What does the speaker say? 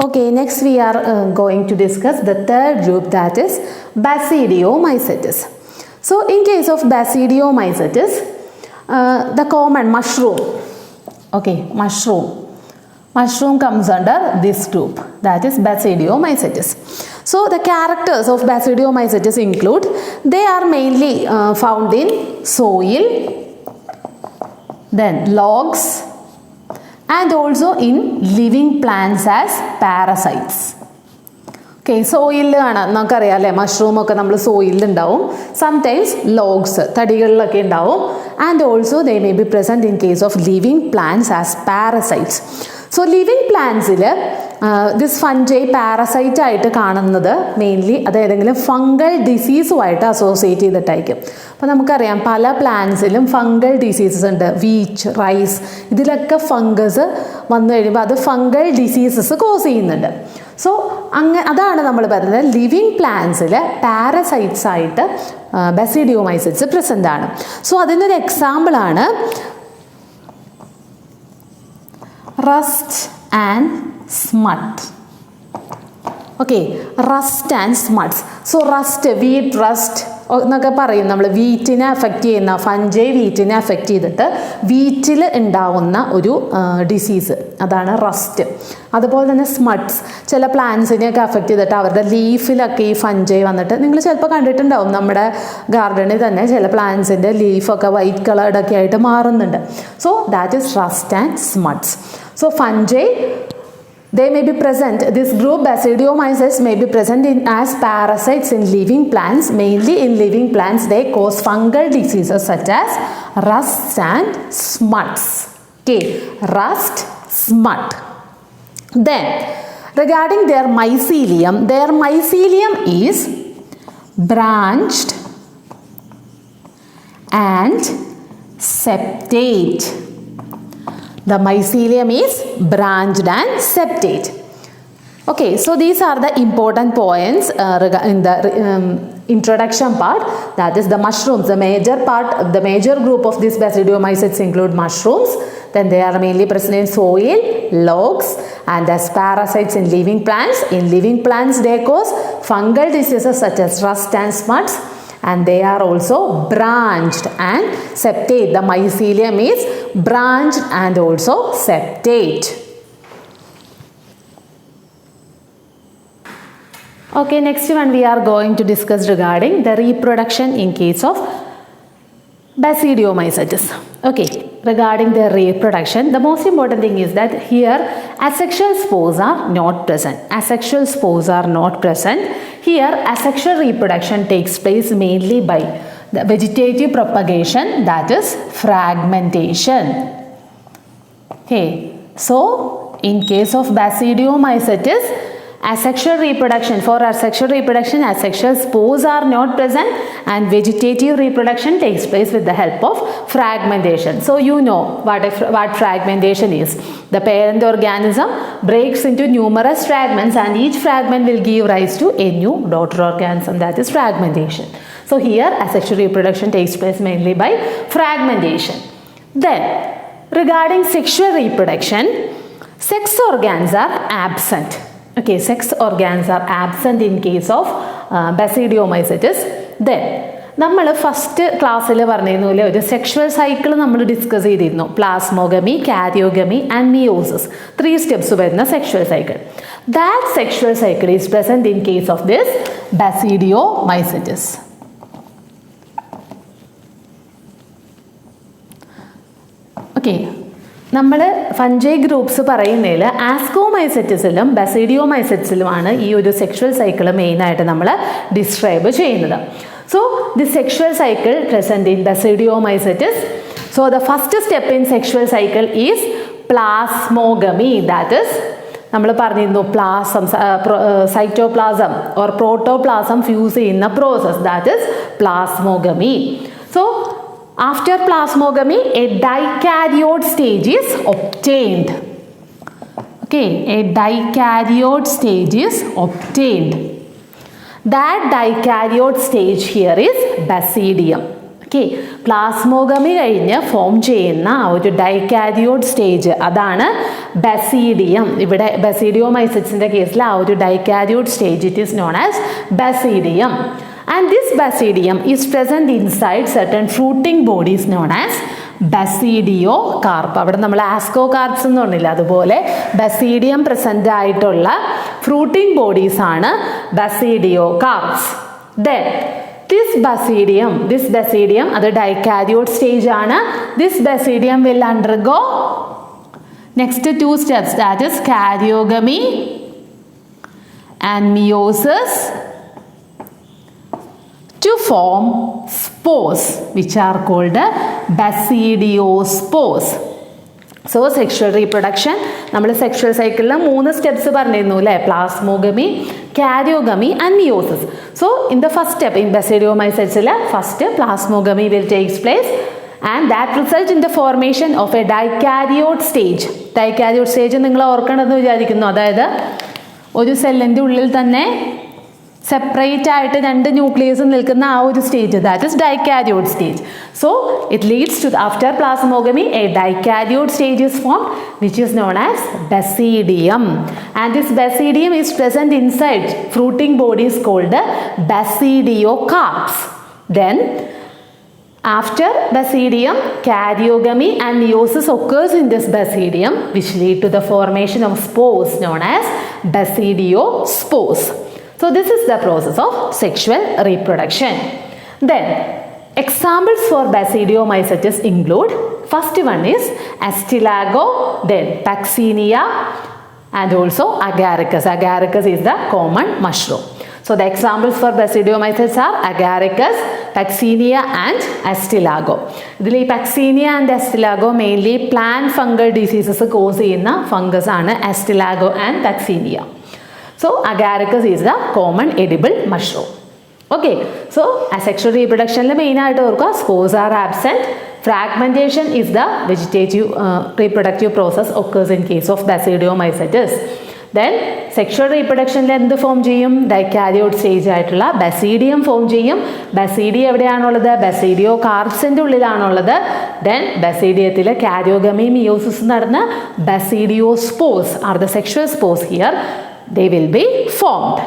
Okay, next we are going to discuss the third group, that is Basidiomycetes. So in case of Basidiomycetes, the common mushroom, okay, mushroom comes under this group, that is Basidiomycetes. So the characters of Basidiomycetes include, they are mainly found in soil, then logs, and also in living plants as parasites. Okay, soil ആണ് നമുക്കറിയാം അല്ലേ, mushroom ഒക്കെ നമ്മൾ സോയിലിൽ ഉണ്ടാവും, sometimes logs തടികളിലൊക്കെ ഉണ്ടാവും, and also they may be present in case of living plants as parasites. So living പ്ലാന്റ്സിൽ this fungi parasite ആയിട്ട് കാണുന്നത് മെയിൻലി അത് ഏതെങ്കിലും ഫംഗൽ ഡിസീസുമായിട്ട് അസോസിയേറ്റ് ചെയ്തിട്ടായിരിക്കും. അപ്പോൾ നമുക്കറിയാം പല പ്ലാന്റ്സിലും ഫംഗൽ ഡിസീസസ് ഉണ്ട്, വീറ്റ്, റൈസ്, ഇതിലൊക്കെ ഫംഗസ് വന്നു കഴിയുമ്പോൾ അത് ഫംഗൽ ഡിസീസസ് കോസ് ചെയ്യുന്നുണ്ട്. സോ അതാണ് നമ്മൾ പറയുന്നത് ലിവിങ് പ്ലാന്റ്സിൽ പാരസൈറ്റ്സ് ആയിട്ട് ബസിഡിയോമൈസെറ്റ്സ് പ്രസൻ്റ് ആണ്. സോ അതിനൊരു എക്സാമ്പിളാണ് rust and smut. Okay, rust and smuts. So rust, wheat rust എന്നൊക്കെ പറയും നമ്മൾ, വീറ്റിനെ അഫക്റ്റ് ചെയ്യുന്ന ഫംജൈ വീറ്റിനെ അഫക്റ്റ് ചെയ്തിട്ട് വീറ്റിൽ ഉണ്ടാവുന്ന ഒരു ഡിസീസ്, അതാണ് റസ്റ്റ്. അതുപോലെ തന്നെ സ്മട്ട്സ്, ചില പ്ലാന്റ്സിനെയൊക്കെ അഫക്റ്റ് ചെയ്തിട്ട് അവരുടെ ലീഫിലൊക്കെ ഈ ഫംജൈ വന്നിട്ട്, നിങ്ങൾ ചിലപ്പോൾ കണ്ടിട്ടുണ്ടാവും നമ്മുടെ ഗാർഡനിൽ തന്നെ ചില പ്ലാന്റ്സിൻ്റെ ലീഫൊക്കെ വൈറ്റ് കളേർഡൊക്കെ ആയിട്ട് മാറുന്നുണ്ട്. So that is rust and smuts. So fungi, they may be present, this group Basidiomycetes may be present as parasites in living plants. Mainly in living plants they cause fungal diseases such as rust and smuts. Okay, rust, smut. Then regarding their mycelium is branched and septate. The mycelium is branched and septate. Okay, so these are the important points in the introduction part, that is the mushrooms. The major group of these Basidiomycetes include mushrooms. Then they are mainly present in soil, logs, and as parasites in living plants. In living plants they cause fungal diseases such as rust and smuts, and they are also branched and septate. The mycelium is branched and also septate. Okay, next one we are going to discuss regarding the reproduction in case of Basidiomycetes. Okay, regarding their reproduction, the most important thing is that here asexual spores are not present. Asexual spores are not present. Here asexual reproduction takes place mainly by the vegetative propagation, that is fragmentation. Okay, so in case of Basidiomycetes, asexual reproduction, for asexual reproduction asexual spores are not present, and vegetative reproduction takes place with the help of fragmentation. So you know what fragmentation is. The parent organism breaks into numerous fragments, and each fragment will give rise to a new daughter organism, that is fragmentation. So here asexual reproduction takes place mainly by fragmentation. Then regarding sexual reproduction, sex organs are absent. Okay, sex organs are absent in case of Basidiomycetes. Then നമ്മൾ first ക്ലാസ്സിൽ പറഞ്ഞിരുന്നു ഒരു sexual cycle നമ്മൾ discuss ചെയ്തിരുന്നു, plasmogamy, karyogamy and meiosis, 3 steps വരുന്ന sexual cycle. That sexual cycle is present in case of this Basidiomycetes. Okay, നമ്മൾ fungi groups പറയുന്നതിൽ ആസ്കോമൈസെറ്റസിലും ബസിഡിയോമൈസെറ്റ്സിലുമാണ് ഈ ഒരു സെക്ഷുവൽ സൈക്കിൾ മെയിനായിട്ട് നമ്മൾ ഡിസ്ക്രൈബ് ചെയ്യുന്നത്. So the sexual cycle present in Basidiomycetes. So the first step in sexual cycle is plasmogamy. That is നമ്മൾ പറഞ്ഞിരുന്നു cytoplasm or protoplasm fuse ചെയ്യുന്ന process, that is plasmogamy. So after plasmogamy a dikaryote stage is obtained. Okay, a dikaryote stage is obtained. That dikaryote stage here is basidium. Okay, plasmogamy കഴിഞ്ഞ് form ചെയ്യുന്ന ഒരു dikaryote stage, അതാണ് ബസീഡിയം. ഇവിടെ ബസീഡിയോമൈസെറ്റ്സിൻ്റെ കേസിൽ ആ ഒരു dikaryote stage it is known as basidium. And this basidium is present inside certain fruiting bodies known as ബസീഡിയോകാർപ്പ്. അവിടെ നമ്മൾ ആസ്കോകാർപ്സ് എന്ന് പറഞ്ഞില്ല, അതുപോലെ ബസീഡിയം പ്രസന്റ് ആയിട്ടുള്ള ഫ്രൂട്ടിംഗ് ബോഡീസ് ആണ് ബസീഡിയോകാർപ്സ്. Then this basidium അത് ഡൈകാരിയോട്ട് സ്റ്റേജ് ആണ്. This basidium will undergo next two steps, that is karyogamy and meiosis to form spores which are called basidiospores. So sexual reproduction, നമ്മൾ സെക്ഷൽ സൈക്കിളിൽ 3 സ്റ്റെപ്സ് പറഞ്ഞിരുന്നു അല്ലേ? Plasmogamy, karyogamy and meiosis. So in the first step in ബസീഡിയോമൈസെറ്റ്സിൽ first plasmogamy will takes place and that result in the formation of a dikaryote stage. Dikaryote stage നിങ്ങൾ ഓർക്കണമെന്ന് വിചാരിക്കുന്നു. അതായത് ഒരു സെല്ലിൻ്റെ ഉള്ളിൽ തന്നെ സെപ്പറേറ്റ് ആയിട്ട് 2 ന്യൂക്ലിയസ് നിൽക്കുന്ന ആ ഒരു stage, that is dikaryote stage. So it leads to after plasmogamy a dikaryote stage is formed which is known as basidium. And this basidium is present inside fruiting bodies called basidiocarps. Then after basidium, karyogamy and meiosis occurs in this basidium which lead to the formation of spores known as basidiospores. So this is the process of sexual reproduction. Then examples for Basidiomycetes include, first one is Astilago, then Paxinia and also Agaricus. Agaricus is the common mushroom. So the examples for Basidiomycetes are Agaricus, Paxinia and Astilago. ഇതിൽ ഈ Paxinia and Astilago mainly plant fungal diseases cause ചെയ്യുന്ന fungus ആണ് Astilago and Paxinia. So Agaricus is the common edible mushroom. Okay, so asexual reproduction main ആയിട്ട് ഓർക്കുക, spores are absent. Fragmentation is the vegetative reproductive process occurs in case of Basidiomycetes. Then sexual റീപ്രൊഡക്ഷനിൽ എന്ത് form ചെയ്യും? Dikaryote stage ആയിട്ടുള്ള basidium form ചെയ്യും. Basidium എവിടെയാണുള്ളത്? ബസീഡിയോ കാർപ്സിൻ്റെ ഉള്ളിലാണുള്ളത്. ദെൻ ബസീഡിയത്തിൽ കാരിയോഗമി മിയോസിസ് നടന്ന് basidiospores are the sexual spores here, they will be formed.